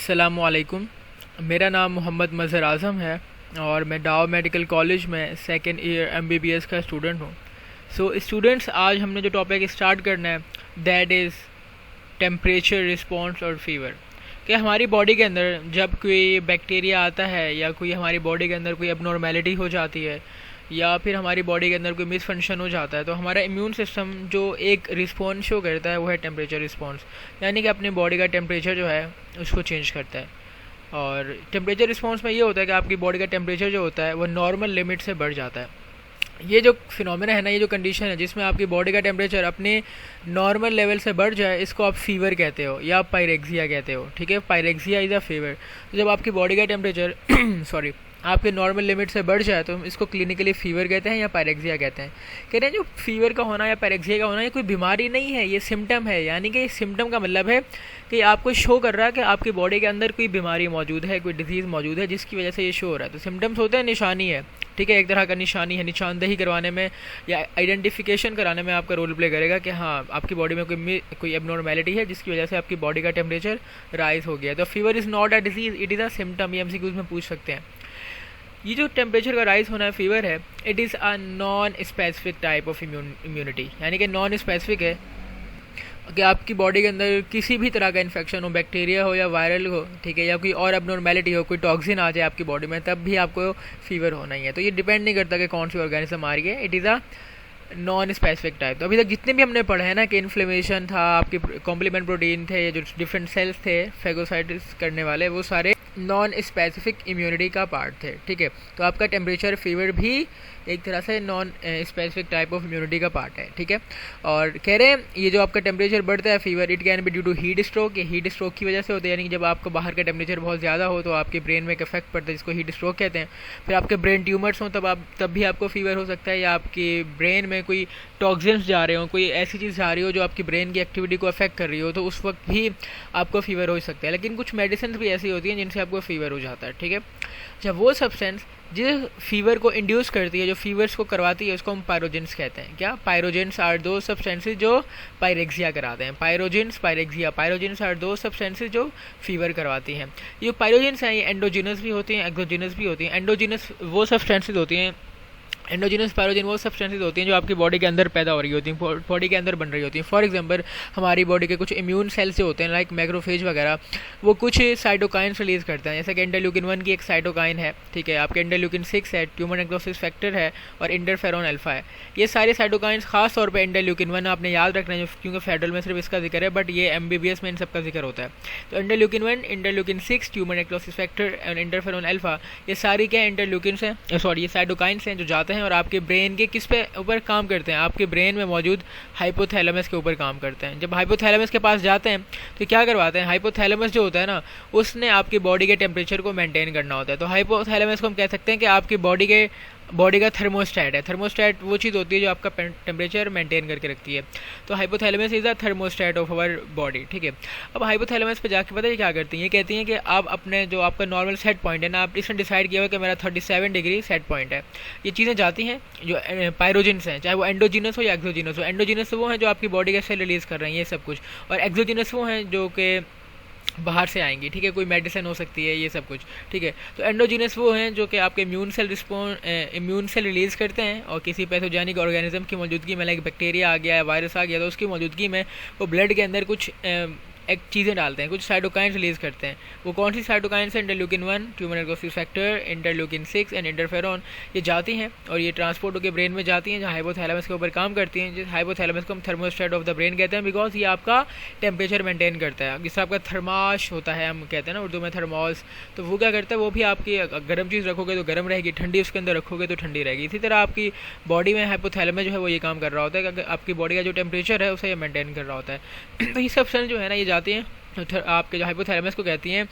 अस्सलामुअलैकुम। मेरा नाम मोहम्मद मज़हर आज़म है और मैं डाव मेडिकल कॉलेज में सेकेंड ईयर एमबीबीएस का स्टूडेंट हूँ। स्टूडेंट्स, आज हमने जो टॉपिक स्टार्ट करना है दैट इज़ टेम्परेचर रिस्पॉन्स और फीवर। कि हमारी बॉडी के अंदर जब कोई बैक्टीरिया आता है या कोई हमारी बॉडी के अंदर कोई अबनॉर्मेलिटी हो जाती है या फिर हमारी बॉडी के अंदर कोई मिसफंक्शन हो जाता है तो हमारा इम्यून सिस्टम जो एक रिस्पॉन्स शो करता है वो है टेम्परेचर रिस्पॉन्स, यानी कि अपनी बॉडी का टेम्परेचर जो है उसको चेंज करता है। और टेम्परेचर रिस्पॉन्स में ये होता है कि आपकी बॉडी का टेम्परेचर जो होता है वो नॉर्मल लिमिट से बढ़ जाता है। ये जो फिनोमेना है ना, ये जो कंडीशन है जिसमें आपकी बॉडी का टेम्परेचर अपने नॉर्मल लेवल से बढ़ जाए, इसको आप फीवर कहते हो या पायरेक्सिया कहते हो। ठीक है, पायरेक्सिया इज़ अ फीवर। तो जब आपकी बॉडी का टेम्परेचर सॉरी आपके नॉर्मल लिमिट से बढ़ जाए तो हम इसको क्लिनिकली फीवर कहते हैं या पायरेक्सिया कहते हैं। कह रहे हैं जो फीवर का होना या पायरेक्सिया का होना ये कोई बीमारी नहीं है, ये सिम्टम है। यानी कि सिम्टम का मतलब है कि आपको शो कर रहा है कि आपकी बॉडी के अंदर कोई बीमारी मौजूद है, कोई डिजीज़ मौजूद है जिसकी वजह से ये शो हो रहा है। तो सिम्टम्स होते हैं निशानी है, ठीक है, एक तरह का निशानी है। निशानदेही करवाने में या आइडेंटिफिकेशन कराने में आपका रोल प्ले करेगा कि हाँ आपकी बॉडी में कोई एबनॉर्मेलिटी है जिसकी वजह से आपकी बॉडी का टेम्परेचर राइज हो गया। तो fever is not a disease, it is a symptom. ये एमसीक्यूज में पूछ सकते हैं। ये जो टेम्परेचर का राइज होना है फीवर है, it is a non specific type of immunity, यानी कि नॉन स्पेसिफिक है कि आपकी बॉडी के अंदर किसी भी तरह का इन्फेक्शन हो, बैक्टीरिया हो या वायरल हो, ठीक है, या कोई और एबनॉर्मेलिटी हो, कोई टॉक्सिन आ जाए आपकी बॉडी में, तब भी आपको फीवर होना ही है। तो ये डिपेंड नहीं करता कि कौन सी ऑर्गेनिज्म आ रही है, it is a non specific type. तो अभी तक जितने भी हमने पढ़े हैं ना कि इन्फ्लेमेशन था, आपके कॉम्प्लीमेंट प्रोटीन थे, जो डिफरेंट सेल्स थे फेगोसाइटिस करने वाले, वो सारे नॉन स्पेसिफिक इम्यूनिटी का पार्ट थे। ठीक है, तो आपका टेम्परेचर फीवर भी एक तरह से non specific type of immunity का पार्ट है। ठीक है, और कह रहे हैं ये जो आपका टेम्परेचर बढ़ता है fever, it can be due to heat stroke. ये हीट स्ट्रोक की वजह से होता है, यानी कि जब आपको बाहर का टेम्परेचर बहुत ज़्यादा हो तो आपके ब्रेन में एक इफेक्ट पड़ता है जिसको हीट स्ट्रोक कहते हैं। फिर आपके ब्रेन ट्यूमर्स हों तब भी आपको फीवर हो सकता है, या आपके ब्रेन में कोई टॉक्सिन्स जा रहे हो, कोई ऐसी चीज़ जा रही हो जो आपकी ब्रेन की एक्टिविटी को अफेक्ट कर रही हो, तो उस वक्त भी आपको फीवर हो सकता है। लेकिन कुछ मेडिसिन भी ऐसी होती हैं जिनसे आपको फीवर हो जाता है। ठीक है, जब वो सब्सटेंस जिस फीवर को इंड्यूस करती है, जो फीवर्स को करवाती है, उसको हम पायरोजेंस कहते हैं। क्या? पायरोजेंस आर दो सब्सटेंसेस जो पायरेक्सिया कराते हैं। पायरोजेंस, पायरेक्सिया, पायरोजेंस आर दो सब्सटेंसेस जो फीवर करवाती हैं। ये पायरोजेंस हैं, ये एंडोजिनस भी होती हैं, एक्सोजिनस भी होती हैं। एंडोजिनस वो सब्सटेंसेस होती हैं, एंडोजिनस पायरोजन वो सब्सटेंसेस होती हैं जो आपकी बॉडी के अंदर पैदा हो रही होती हैं, बॉडी के अंदर बन रही होती हैं। फॉर एग्जांपल हमारी बॉडी के कुछ इम्यून सेल्स जो होते हैं लाइक मैक्रोफेज वगैरह, वो कुछ साइटोकाइंस रिलीज करते हैं। जैसे कि इंटरल्यूकिन 1 की एक साइटोकाइन है, ठीक है, आपके इंटरल्यूकिन 6 है, ट्यूमर नेक्रोसिस फैक्टर है, और इंटरफेरॉन अल्फा है। ये सारे साइटोकाइंस खास तौर पर इंटरल्यूकिन 1 आपने याद रखना है क्योंकि फेडरल में सिर्फ इसका जिक्र है, बट ये एमबीबीएस में इन सबका जिक्र होता है। तो interleukin 1, interleukin 6, tumour necrosis factor और इंटरफेरॉन अल्फा, ये सारी क्या इंटरल्यूकिन हैं, सॉरी ये साइटोकाइंस हैं जो जाते हैं और आपके ब्रेन के किस पे ऊपर काम करते हैं, आपके ब्रेन में मौजूद हाइपोथैलेमस के ऊपर काम करते हैं। जब हाइपोथैलेमस के पास जाते हैं तो क्या करवाते हैं, हाइपोथैलेमस जो होता है ना, उसने आपकी बॉडी के टेम्परेचर को मेंटेन करना होता है। तो हाइपोथैलेमस को हम कह सकते हैं कि आपकी बॉडी का थर्मोस्टेट है। थर्मोस्टेट वो चीज़ होती है जो आपका टेम्परेचर मेंटेन करके रखती है। तो hypothalamus is the thermostat of our body. ठीक है, अब हाइपोथैलेमस पे जाके पता है क्या करती हैं, ये कहती हैं कि आप अपने जो आपका नॉर्मल सेट पॉइंट है ना, आप इसने डिसाइड किया हुआ कि मेरा 37 डिग्री सेट पॉइंट है। ये चीज़ें जाती हैं जो पायरोजेंस हैं, चाहे वो एंडोजिनस हो या एक्सोजिनस हो। एंडोजिनस वो हैं जो आपकी बॉडी के सेल रिलीज़ कर रहे हैं ये सब कुछ, और एक्सोजिनस वो हैं जो कि बाहर से आएंगी। ठीक है, कोई मेडिसिन हो सकती है, ये सब कुछ। ठीक है, तो एंडोजिनस वो हैं जो कि आपके इम्यून सेल रिलीज़ करते हैं, और किसी पैथोजेनिक ऑर्गेनिज्म की मौजूदगी में, लाइक बैक्टीरिया आ गया, वायरस आ गया, तो उसकी मौजूदगी में वो ब्लड के अंदर कुछ एक चीज़ें डालते हैं, कुछ साइटोकाइंस रिलीज़ करते हैं। वो कौन सी साइटोकाइंस है? Interleukin 1, tumour necrosis factor, interleukin 6 and interferon. ये जाती हैं और ये ट्रांसपोर्ट होकर ब्रेन में जाती हैं जहाँ हाइपोथैलेमस के ऊपर काम करती हैं। जिस हाइपोथैलेमस को हम थर्मोस्टेट ऑफ द ब्रेन कहते हैं, बिकॉज ये आपका टेम्परेचर मेंटेन करता है। जिससे आपका थर्माश होता है, हम कहते हैं ना उर्दू में थर्मोस, तो वो क्या करता है, वो भी आपकी गर्म चीज़ रखोगे तो गर्म रहेगी, ठंडी उसके अंदर रखोगे तो ठंडी रहेगी। इसी तरह आपकी बॉडी में हाइपोथैलेमस जो है वो ये काम कर रहा होता है कि आपकी बॉडी का जो टेम्परेचर है उसे ये मेंटेन कर रहा होता है। तो ये सब्सटेंस जो है ना, ये जाती हैं आपके जो हाइपोथैलेमस को कहती हैं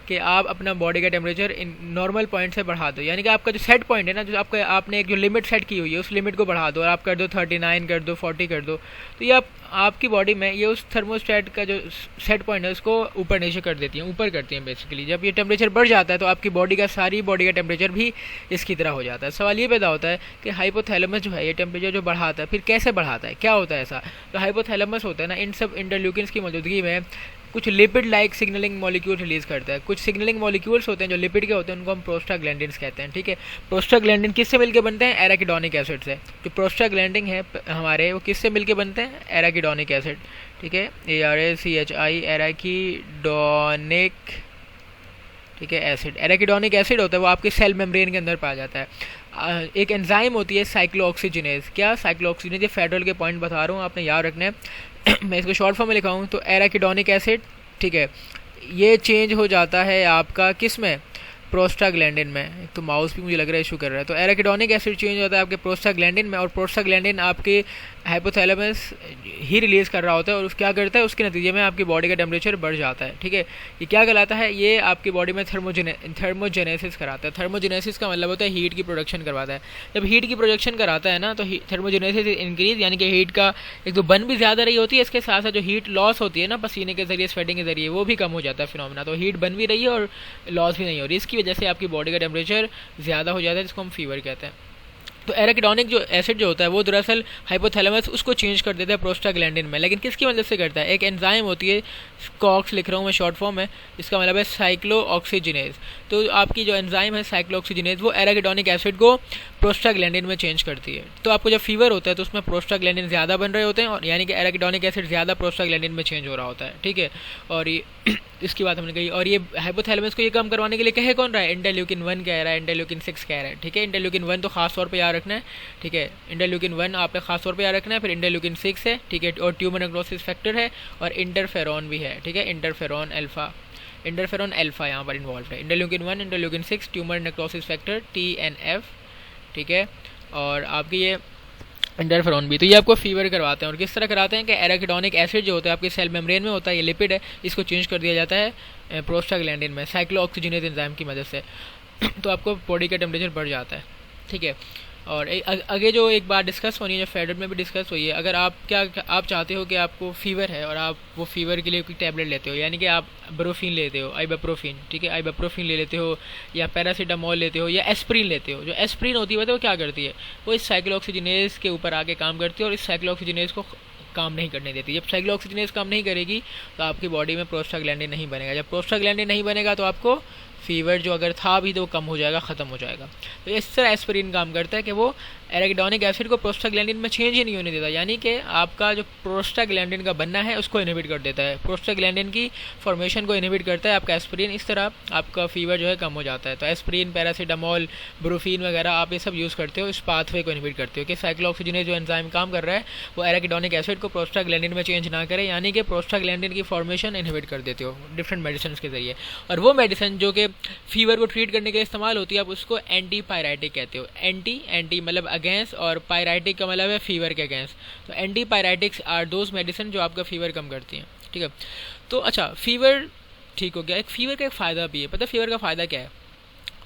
कि आप अपना बॉडी का टेम्परेचर इन नॉर्मल पॉइंट से बढ़ा दो, यानी कि आपका जो सेट पॉइंट है ना, जो आपने एक जो लिमिट सेट की हुई है उस लिमिट को बढ़ा दो, और आप कर दो 39 कर दो, 40 कर दो। तो ये आपकी बॉडी में ये उस थर्मोस्टेट का जो सेट पॉइंट है उसको ऊपर नीचे कर देती हैं, ऊपर करती हैं बेसिकली। जब ये टेम्परेचर बढ़ जाता है तो आपकी सारी बॉडी का टेम्परेचर भी इसकी तरह हो जाता है। सवाल ये पैदा होता है कि हाइपोथैलेमस जो है ये टेम्परेचर जो बढ़ाता है, फिर कैसे बढ़ाता है, क्या होता है ऐसा? तो हाइपोथैलेमस होता है ना, इन सब इंटरल्यूकिन्स की मौजूदगी में कुछ lipid like signalling molecule release करता है। कुछ सिग्नलिंग मॉलिक्यूल्स होते हैं जो लिपिड के होते हैं, उनको हम प्रोस्टाग्लैंडिन्स कहते हैं। ठीक है, प्रोस्टाग्लैंडिन किससे मिलकर बनते हैं? एराकिडोनिक एसिड से। जो प्रोस्टाग्लैंडिन है हमारे, वो किससे मिलकर बनते हैं? Arachidonic acid. ठीक है, ARACHI, एराकिडोनिक, ठीक है, एसिड। एराकिडोनिक एसिड होता है वो आपके सेल मेम्ब्रेन के अंदर पाया जाता है। एक एंजाइम होती है साइक्लोऑक्सीजिनेज। क्या? साइक्लोऑक्सीजिनेज। ये फेडरल के पॉइंट बता रहा हूँ, आपने याद रखना है। मैं इसको शॉर्ट फॉर्म में लिखा हूँ तो एराकिडोनिक एसिड, ठीक है, ये चेंज हो जाता है आपका किस में? प्रोस्टाग्लैंडिन में। एक तो माउस भी मुझे लग रहा है इशू कर रहा है। तो एराकिडोनिक एसिड चेंज होता है आपके प्रोस्टाग्लैंडिन में, और प्रोस्टाग्लैंडिन आपके हाइपोथैलेमस ही रिलीज़ कर रहा होता है, और क्या करता है? उसके नतीजे में आपकी बॉडी का टेम्परेचर बढ़ जाता है। ठीक है, ये क्या कहलाता है? ये आपकी बॉडी में थर्मोजेनेसिस कराता है। थर्मोजेनेसिस का मतलब होता है हीट की प्रोडक्शन करवाता है। जब हीट की प्रोडक्शन कराता है ना, तो थर्मोजेनेसिस इंक्रीज, यानी कि हीट का एक तो बन भी ज़्यादा रही होती है, इसके साथ साथ जो हीट लॉस होती है ना पसीने के जरिए, स्वेटिंग के जरिए, वो भी कम हो जाता है फिनोमेना। तो हीट बन भी रही है और लॉस भी नहीं हो रही, इसकी वजह से आपकी बॉडी का टेम्परेचर ज़्यादा हो जाता है, जिसको हम फीवर कहते हैं। तो एराकिडोनिक जो एसिड जो होता है वो दरअसल हाइपोथैलेमस उसको चेंज कर देता है प्रोस्टाग्लैंडिन में। लेकिन किसकी मदद से करता है? एक एंजाइम होती है, कॉक्स लिख रहा हूँ मैं शॉर्ट फॉर्म में, इसका मतलब है साइक्लोऑक्सीजिनेज। तो आपकी जो एंजाइम है साइक्लोऑक्सीजिनेज, वो एराकिडोनिक एसिड को प्रोस्टाग्लैंडिन में चेंज करती है। तो आपको जब फीवर होता है तो उसमें प्रोस्टाग्लैंडिन ज़्यादा बन रहे होते हैं, और यानी कि एराकिडोनिक एसिड ज़्यादा प्रोस्टाग्लैंडिन में चेंज हो रहा होता है। ठीक है, और ये इसकी बात हमने कही। और ये हाइपोथैलेमस को ये कम करवाने के लिए कह कौन रहा है? इंटरल्यूकिन 1 कह रहा है, इंटरल्यूकिन 6 कह रहा है। ठीक है, इंटरल्यूकिन 1 तो खास तौर पे याद रखना है। ठीक है, इंटरल्यूकिन 1 आपने खास तौर पे याद रखना है। फिर इंटरल्यूकिन 6 है, ठीक है, और ट्यूमर नेक्रोसिस फैक्टर है, और इंटरफेरॉन भी है। ठीक है, इंटरफेरॉन अल्फा यहाँ पर इन्वॉल्व है। Interleukin 1, interleukin 6, tumour necrosis factor TNF। ठीक है, और आपकी ये इंटरफेरॉन भी। तो ये आपको फीवर करवाते हैं। और किस तरह कराते हैं कि एराकिडोनिक एसिड जो होता है आपके सेल मेम्ब्रेन में होता है, ये लिपिड है, इसको चेंज कर दिया जाता है प्रोस्टाग्लैंडिन में साइक्लोऑक्सीजिनेज एंजाइम की मदद से। तो आपको बॉडी का टेम्परेचर बढ़ जाता है। ठीक है, और आगे जो एक बात डिस्कस होनी है, जो फेडर में भी डिस्कस हुई है, अगर आप चाहते हो कि आपको फीवर है और आप वो फीवर के लिए कोई टैबलेट लेते हो, यानी कि आप ब्रोफीन लेते हो, आइबुप्रोफीन, ठीक है, आइबुप्रोफीन ले लेते हो, या पैरासीटामोल लेते हो, या एस्प्रिन लेते हो। जो एस्प्रिन होती है वो क्या करती है? वो इस साइक्लोऑक्सीजिनेज के ऊपर आके काम करती है, और इस साइक्लोऑक्सीजिनेज को काम नहीं करने देती। जब साइक्लोऑक्सीजिनेज काम नहीं करेगी तो आपकी बॉडी में प्रोस्टाग्लैंडिन नहीं बनेगा। जब प्रोस्टाग्लैंडिन नहीं बनेगा तो आपको फीवर जो अगर था भी तो वो कम हो जाएगा, ख़त्म हो जाएगा। तो इस तरह एस्पिरिन काम करता है कि वो एराकिडोनिक एसिड को प्रोस्टाग्लैंडिन में चेंज ही नहीं होने देता, यानी कि आपका जो प्रोस्टाग्लैंडिन का बनना है उसको इनहिबिट कर देता है, प्रोस्टाग्लैंडिन की फॉर्मेशन को इनहिबिट करता है आपका एस्पिरिन। इस तरह आपका फीवर जो है कम हो जाता है। तो एस्पिरिन, पैरासीटामोल, ब्रोफीन वगैरह आप ये सब यूज़ करते हो, इस पाथवे को इनहिबिट करते हो कि साइक्लोऑक्सीजिनेज जो एंजाइम काम कर रहा है वो एराकिडोनिक एसिड को प्रोस्टाग्लैंडिन में चेंज ना करे, यानी कि प्रोस्टाग्लैंडिन की फॉर्मेशन इनहिबिट कर देते हो डिफरेंट मेडिसिन के जरिए। और वो मेडिसिन जो कि फीवर को ट्रीट करने के लिए इस्तेमाल होती है, आप उसको एंटीपायरेटिक कहते हो। एंटी मतलब अगेंस्ट, और पायरेटिक का मतलब है फीवर के अगेंस्ट। तो एंटीपायरेटिक्स आर दोज मेडिसिन जो आपका फीवर कम करती हैं। ठीक है, तो अच्छा, फीवर ठीक हो गया। एक फीवर का एक फ़ायदा भी है, पता है फीवर का फ़ायदा क्या है?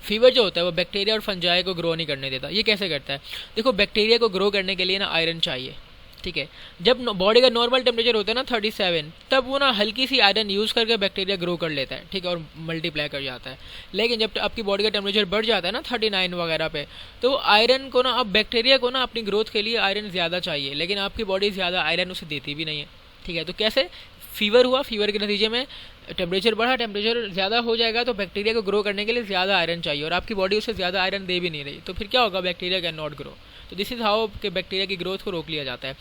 फीवर जो होता है वो बैक्टीरिया और फंजाई को ग्रो नहीं करने देता। ये कैसे करता है? देखो, बैक्टीरिया को ग्रो करने के लिए ना आयरन चाहिए। ठीक है, जब बॉडी का नॉर्मल टेम्परेचर होता है ना 37, तब वो ना हल्की सी आयरन यूज़ करके बैक्टीरिया ग्रो कर लेता है। ठीक है, और मल्टीप्लाई कर जाता है। लेकिन जब आपकी बॉडी का टेम्परेचर बढ़ जाता है ना 39 वगैरह पे, तो आयरन को ना, अब बैक्टीरिया को ना अपनी ग्रोथ के लिए आयरन ज़्यादा चाहिए, लेकिन आपकी बॉडी ज़्यादा आयरन उसे देती भी नहीं है। ठीक है, तो कैसे? फीवर हुआ, फीवर के नतीजे में टेम्परेचर बढ़ा, टेम्परेचर ज़्यादा हो जाएगा तो बैक्टीरिया को ग्रो करने के लिए ज़्यादा आयरन चाहिए, और आपकी बॉडी उसे ज़्यादा आयरन दे भी नहीं रही, तो फिर क्या होगा? Bacteria can not grow. तो दिस इज़ हाउ कि बैक्टीरिया की ग्रोथ को रोक लिया जाता है।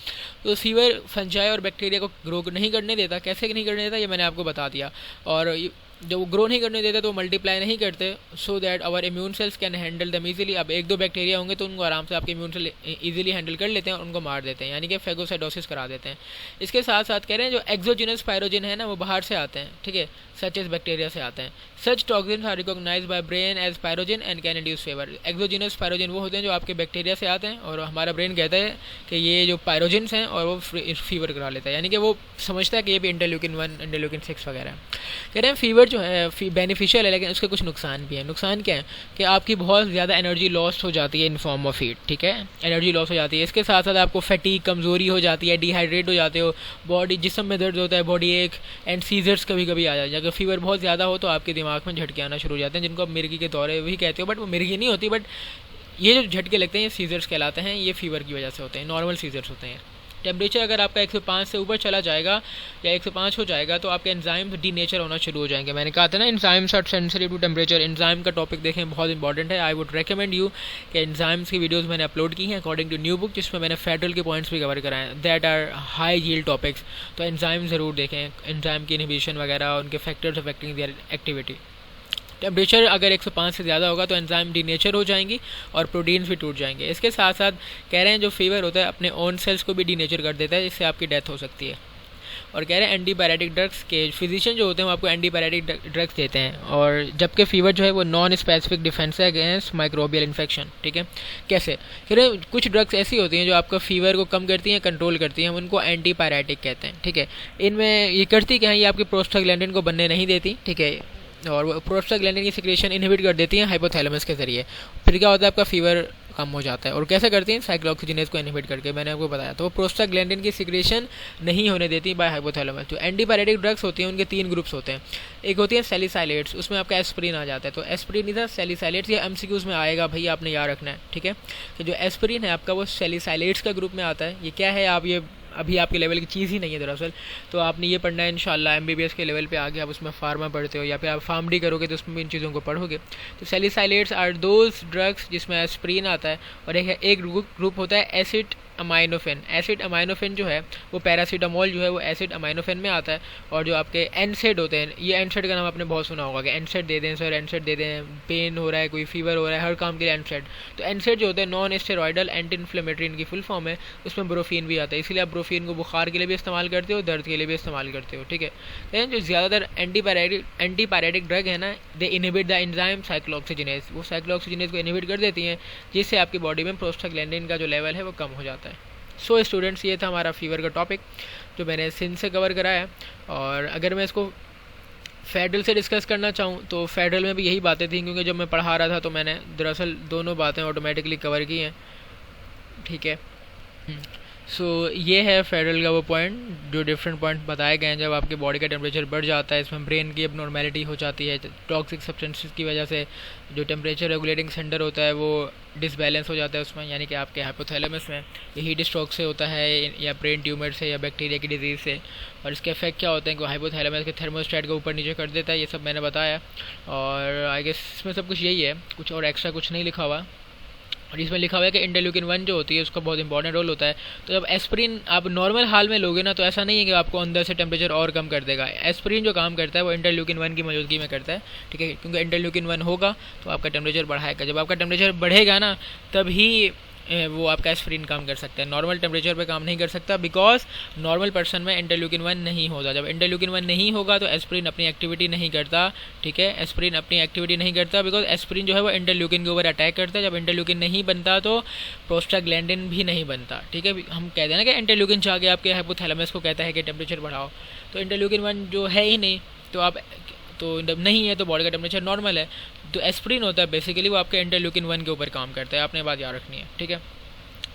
तो फीवर फंजाई और बैक्टीरिया को ग्रो नहीं करने देता। कैसे नहीं करने देता ये मैंने आपको बता दिया। और जब वो ग्रो नहीं करने देते तो मल्टीप्लाई नहीं करते, so that our immune cells can handle them easily. अब एक दो बैक्टीरिया होंगे तो उनको आराम से आपके इम्यून सेल इजीली हैंडल कर लेते हैं और उनको मार देते हैं, यानी कि फेगोसाइटोसिस करा देते हैं। इसके साथ साथ कह रहे हैं जो एक्सोजिनस पायरोजिन है ना, वो बाहर से आते हैं। ठीक है, सच एज बैक्टीरिया से आते हैं। Such toxins are recognised by brain as pyrogen and can induce fever. Exogenous pyrogen वो होते हैं जो आपके बैक्टीरिया से आते हैं, और हमारा ब्रेन कहता है कि ये जो पायरोजिन्स हैं और वो फीवर करा लेता है, यानी कि वो समझता है कि ये भी इंटरल्यूकिन 1, इंटरल्यूकिन 6 वगैरह। कह रहे हैं फीवर जो है बेनिफिशियल है, लेकिन उसके कुछ नुकसान भी हैं। नुकसान क्या है कि आपकी बहुत ज़्यादा एनर्जी लॉस हो जाती है इन फॉर्म ऑफ हीट। ठीक है, एनर्जी लॉस हो जाती है। इसके साथ साथ आपको फैटीग, कमज़ोरी हो जाती है, डिहाइड्रेट हो जाते हो, बॉडी जिस्म में दर्द होता है, बॉडी एक एंड सीजर्स कभी कभी आ जाते हैं। अगर फीवर बहुत ज़्यादा हो तो आपके दिमाग में झटके आना शुरू हो जाते हैं, जिनको आप मिर्गी के दौरे भी कहते हो, बट वो मिर्गी नहीं होती, बट ये जो झटके लगते हैं ये सीजर्स कहलाते हैं। ये फीवर की वजह से होते हैं, नॉर्मल सीजर्स होते हैं। टेम्परेचर अगर आपका 105 से ऊपर चला जाएगा या 105 हो जाएगा तो आपके एंजाइम्स डीनेचर होना शुरू हो जाएंगे। मैंने कहा था ना enzymes are sensitive to temperature. Enzyme का टॉपिक देखें, बहुत इंपॉर्टेंट है। आई वुड रेकमेंड यू कि एंजाइम्स की वीडियोस मैंने अपलोड की हैं अकॉर्डिंग टू न्यू बुक, जिसमें मैंने फेडरल के पॉइंट्स भी कवर कराए हैं that are high yield topics. तो एंजाइम ज़रूर देखें, एंजाइम की इनहिबिशन वगैरह, उनके factors affecting their activity. Temperature अगर 105 से ज़्यादा होगा तो एंजाइम डीनेचर हो जाएंगी और प्रोटीन्स भी टूट जाएंगे। इसके साथ साथ कह रहे हैं जो फीवर होता है अपने ओन सेल्स को भी डीनेचर कर देता है, जिससे आपकी डेथ हो सकती है। और कह रहे हैं एंटीबायोटिक ड्रग्स के फिजिशियन जो होते हैं वो आपको एंटीबायोटिक ड्रग्स देते हैं, और जबकि फीवर जो है वो नॉन स्पेसिफिक डिफेंस है अगेंस्ट माइक्रोबियल इन्फेक्शन। ठीक है, कैसे? कह रहे हैं कुछ ड्रग्स ऐसी होती हैं जो आपका फीवर को कम करती हैं, कंट्रोल करती हैं, हम उनको एंटीपायरेटिक कहते हैं। ठीक है, इनमें ये करती क्या है, ये आपकी प्रोस्टाग्लैंडिन को बनने नहीं देती। ठीक है, और वो प्रोस्टाग्लैंडिन की सिक्रेशन इनहिबिट कर देती हैं हाइपोथैलेमस के जरिए। फिर क्या होता है, आपका फीवर कम हो जाता है। और कैसे करती हैं? साइक्लोऑक्सीजिनेज को इनहिबिट करके, मैंने आपको बताया। तो वो प्रोस्टाग्लैंडिन की सिक्रेशन नहीं होने देती बाय हाइपोथैलेमस। जो एंटीपायरेटिक ड्रग्स होती हैं उनके 3 ग्रुप्स होते हैं। एक होती है सैलिसाइलेट्स, उसमें आपका एस्प्रिन आ जाता है। तो एस्प्रिन इधर सैलिसाइलेट्स, ये एमसीक्यूज में आएगा भैया, आपने याद रखना है। ठीक है, तो जो एस्प्रिन है आपका वो सैलिसाइलेट्स का ग्रुप में आता है। ये क्या है, आप ये अभी आपके लेवल की चीज़ ही नहीं है दरअसल, तो आपने ये पढ़ना है इंशाल्लाह। एमबीबीएस के लेवल पे आगे आप उसमें फार्मा पढ़ते हो या फिर आप फार्मडी करोगे तो उसमें भी इन चीज़ों को पढ़ोगे। तो सैलिसाइलेट्स आर दोज ड्रग्स जिसमें एस्प्रिन आता है, और एक ग्रुप होता है एसिड अमाइनोफेन। एसिड अमाइनोफेन जो है वो पैरासीटामोल जो है वो एसिड अमाइनोफेन में आता है। और जो आपके एनसेड होते हैं, ये एनसेड का नाम आपने बहुत सुना होगा कि एनसेड दे दें सर, एनसेड दे दें, पेन हो रहा है, कोई फीवर हो रहा है, हर काम के लिए एनसेड। तो एनसेड जो होते हैं नॉन स्टेरॉइडल एंटी इन्फ्लेमेटरी, इनकी फुल फॉर्म है। उसमें ब्रोफीन भी आता है, इसलिए आप ब्रोफीन को बुखार के लिए भी इस्तेमाल करते हो, दर्द के लिए भी इस्तेमाल करते हो। ठीक है, लेकिन जो ज़्यादातर एंटीपायरेटिक ड्रग है ना, दे इनहिबिट द एंजाइम साइक्लोऑक्सीजिनेज, वो साइक्लोऑक्सीजिनेज को इनहिबिट कर देती हैं, जिससे आपकी बॉडी में प्रोस्टाग्लैंडिन का जो लेवल है वो कम हो जाता है। सो स्टूडेंट्स, ये था हमारा फीवर का टॉपिक जो मैंने सिंध से कवर कराया। और अगर मैं इसको फेडरल से डिस्कस करना चाहूँ तो फेडरल में भी यही बातें थी, क्योंकि जब मैं पढ़ा रहा था तो मैंने दरअसल दोनों बातें ऑटोमेटिकली कवर की हैं। ठीक है, सो ये है फेडरल का वो पॉइंट, जो डिफरेंट पॉइंट बताए गए हैं। जब आपके बॉडी का टेम्परेचर बढ़ जाता है, इसमें ब्रेन की एबनॉर्मेलिटी हो जाती है, टॉक्सिक सब्सटेंसेस की वजह से जो टेम्परेचर रेगुलेटिंग सेंटर होता है वो डिसबैलेंस हो जाता है उसमें, यानी कि आपके हाइपोथैलेमस में। ये हीट स्ट्रोक से होता है या ब्रेन ट्यूमर से या बैक्टीरिया की डिजीज़ से। और इसके इफेक्ट क्या होते हैं कि हाइपोथैलेमस के थर्मोस्टेट को ऊपर नीचे कर देता है। ये सब मैंने बताया, और आई गेस इसमें सब कुछ यही है, कुछ और एक्स्ट्रा कुछ नहीं लिखा हुआ। और इसमें लिखा हुआ है कि इंटरल्यूकिन 1 जो होती है उसका बहुत इंपॉर्टेंट रोल होता है। तो जब एस्प्रिन आप नॉर्मल हाल में लोगे ना, तो ऐसा नहीं है कि आपको अंदर से टेम्परेचर और कम कर देगा। एस्प्रिन जो काम करता है वो इंटरल्यूकिन 1 की मौजूदगी में करता है। ठीक है, क्योंकि इंटरल्यूकिन 1 होगा तो आपका टेम्परेचर बढ़ाएगा। जब आपका टेम्परेचर बढ़ेगा ना, तभी वो आपका एस्प्रिन काम कर सकता है, नॉर्मल टेम्परेचर पे काम नहीं कर सकता, बिकॉज नॉर्मल पर्सन में इंटरल्यूकिन 1 नहीं होता। जब इंटरल्यूकिन 1 नहीं होगा तो एस्प्रिन अपनी एक्टिविटी नहीं करता। ठीक है, एस्प्रिन अपनी एक्टिविटी नहीं करता बिकॉज एस्प्रिन जो है वो इंटरल्यूकिन के ऊपर अटैक करता है। जब इंटरल्यूकिन नहीं बनता तो प्रोस्टाग्लैंडिन भी नहीं बनता। ठीक है, हम कहते हैं ना कि इंटरल्यूकिन जाके आपके हाइपोथैलेमस को कहता है कि टेम्परेचर बढ़ाओ, तो इंटरल्यूकिन 1 जो है ही नहीं, तो आप तो जब नहीं है तो बॉडी का टेम्परेचर नॉर्मल है। तो एस्प्रिन होता है बेसिकली, वो आपके इंटरल्यूकिन 1 के ऊपर काम करता है, आपने बात याद रखनी है। ठीक है,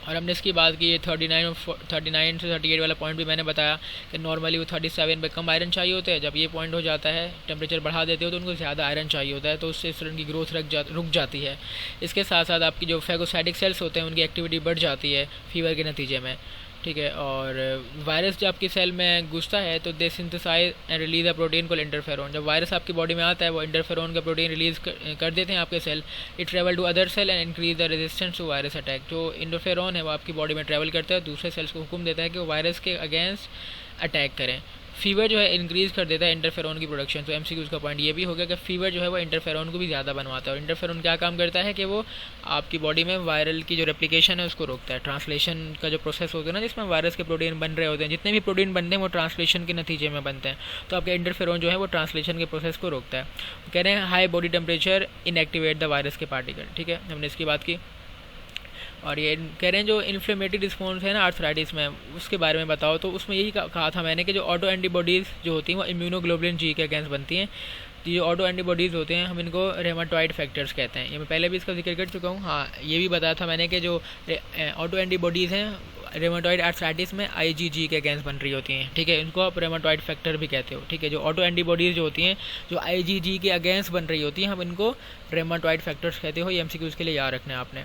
और हमने इसकी बात की 39 से 38 वाला पॉइंट भी मैंने बताया कि नॉर्मली वो 37 पे कम आयरन चाहिए होते हैं। जब ये पॉइंट हो जाता है, टेम्परेचर बढ़ा देते हो तो उनको ज़्यादा आयरन चाहिए होता है, तो उससे स्टूडेंट की ग्रोथ रुक जाती है। इसके साथ साथ आपकी जो फैगोसाइटिक सेल्स होते हैं उनकी एक्टिविटी बढ़ जाती है फीवर के नतीजे में। ठीक है, और वायरस जब आपकी सेल में घुसता है तो they synthesise and release a protein called interferon. जब वायरस आपकी बॉडी में आता है वो इंटरफेरोन का प्रोटीन रिलीज कर देते हैं आपके cell. It travel to other cell and increase the resistance to virus attack. जो इंटरफेरोन है वो आपकी बॉडी में ट्रैवल करता है, दूसरे सेल्स को हुक्म देता है कि वो वायरस के अगेंस्ट अटैक करें। फीवर जो है इंक्रीज़ कर देता है इंटरफेरोन की प्रोडक्शन। तो एमसीक्यूज़ का पॉइंट ये भी हो गया कि फीवर जो है वो इंटरफेरोन को भी ज़्यादा बनवाता है। और इंटरफेरोन क्या काम करता है कि वो आपकी बॉडी में वायरल की जो रेप्लिकेशन है उसको रोकता है। ट्रांसलेशन का जो प्रोसेस होता है ना, जिसमें वायरस के प्रोटीन बन रहे होते हैं, जितने भी प्रोटीन बनते हैं वो ट्रांसलेशन के नतीजे में बनते हैं। तो आपका इंटरफेरोन जो है वो ट्रांसलेशन के प्रोसेस को रोकता है। कह रहे हैं high body temperature inactivate the virus के पार्टिकल। ठीक है, हमने इसकी बात की। और ये कह रहे हैं जो इन्फ्लेमेटरी रिस्पॉन्स है ना आर्थराइटिस में, उसके बारे में बताओ। तो उसमें यही कहा था मैंने कि जो ऑटो एंटीबॉडीज़ जो होती हैं वो इम्यूनोग्लोबुलिन जी के अगेंस्ट बनती हैं। तो ये ऑटो एंटीबॉडीज़ होते हैं, हम इनको रेमाटॉइड फैक्टर्स कहते हैं। ये मैं पहले भी इसका जिक्र कर चुका हूँ। हाँ, ये भी बताया था मैंने कि जो ऑटो एंटीबॉडीज़ हैं रेमेटॉइड आर्थराइटिस में IgG के अगेंस्ट बन रही होती हैं, ठीक है। इनको आप रेमेटॉइड फैक्टर भी कहते हो, ठीक है। जो ऑटो एंटीबॉडीज़ जो होती हैं जो IgG के अगेंस्ट बन रही होती हैं, हम इनको रेमेटॉइड फैक्टर्स कहते हो। ये MCQs के लिए याद रखना है आपने।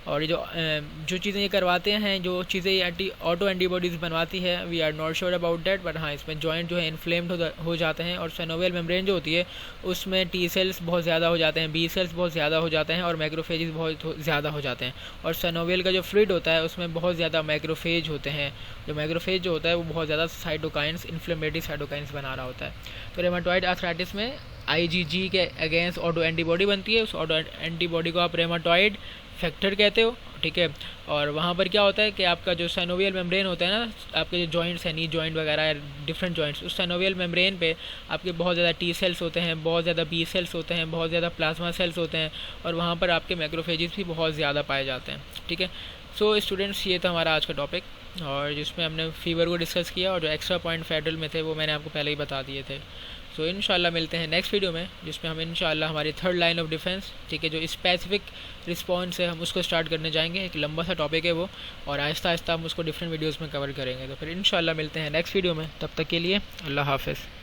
और जो चीज़ें ये करवाते हैं, जो चीज़ें ये ऑटो एंटीबॉडीज़ बनवाती है, we are not sure about that, but हाँ, इसमें जॉइंट जो है इन्फ्लेम्ड हो जाते हैं, और सिनोवियल मेम्ब्रेन जो होती है उसमें T सेल्स बहुत ज़्यादा हो जाते हैं, B सेल्स बहुत ज़्यादा हो जाते हैं, और मैक्रोफेजेस बहुत ज़्यादा हो जाते हैं। और सिनोवियल का जो फ्लूइड होता है उसमें बहुत ज़्यादा मैक्रोफेज होते हैं। जो मैक्रोफेज जो होता है वो बहुत ज़्यादा साइटोकाइंस, इन्फ्लेमेटरी साइटोकाइंस बना रहा होता है। तो रेमेटॉइड आर्थराइटिस में IgG के अगेंस्ट ऑटो एंटीबॉडी बनती है। उस ऑटो एंटीबॉडी को आप रेमेटॉइड फैक्टर कहते हो, ठीक है। और वहाँ पर क्या होता है कि आपका जो सिनोवियल मेम्ब्रेन होता है ना, आपके जो जॉइंट्स हैं, नी जॉइंट वगैरह डिफरेंट जॉइंट्स, उस सिनोवियल मेम्ब्रेन पे आपके बहुत ज़्यादा T सेल्स होते हैं, बहुत ज़्यादा B सेल्स होते हैं, बहुत ज़्यादा प्लाज्मा सेल्स होते हैं, और वहाँ पर आपके मैक्रोफेजेस भी बहुत ज़्यादा पाए जाते हैं, ठीक है। सो स्टूडेंट्स, ये था हमारा आज का टॉपिक, और जिसमें हमने फीवर को डिस्कस किया, और जो एक्स्ट्रा पॉइंट फेडरल में थे वो मैंने आपको पहले ही बता दिए थे। सो इंशाल्लाह मिलते हैं नेक्स्ट वीडियो में, जिसमें हम इंशाल्लाह हमारी थर्ड लाइन ऑफ डिफेंस, ठीक है, जो स्पेसिफिक रिस्पॉन्स है, हम उसको स्टार्ट करने जाएंगे। एक लंबा सा टॉपिक है वो, और आहिस्ता आहिस्ता हम उसको डिफरेंट वीडियोज़ में कवर करेंगे। तो फिर इंशाल्लाह मिलते हैं नेक्स्ट वीडियो में, तब तक के लिए अल्लाह हाफ़िज़।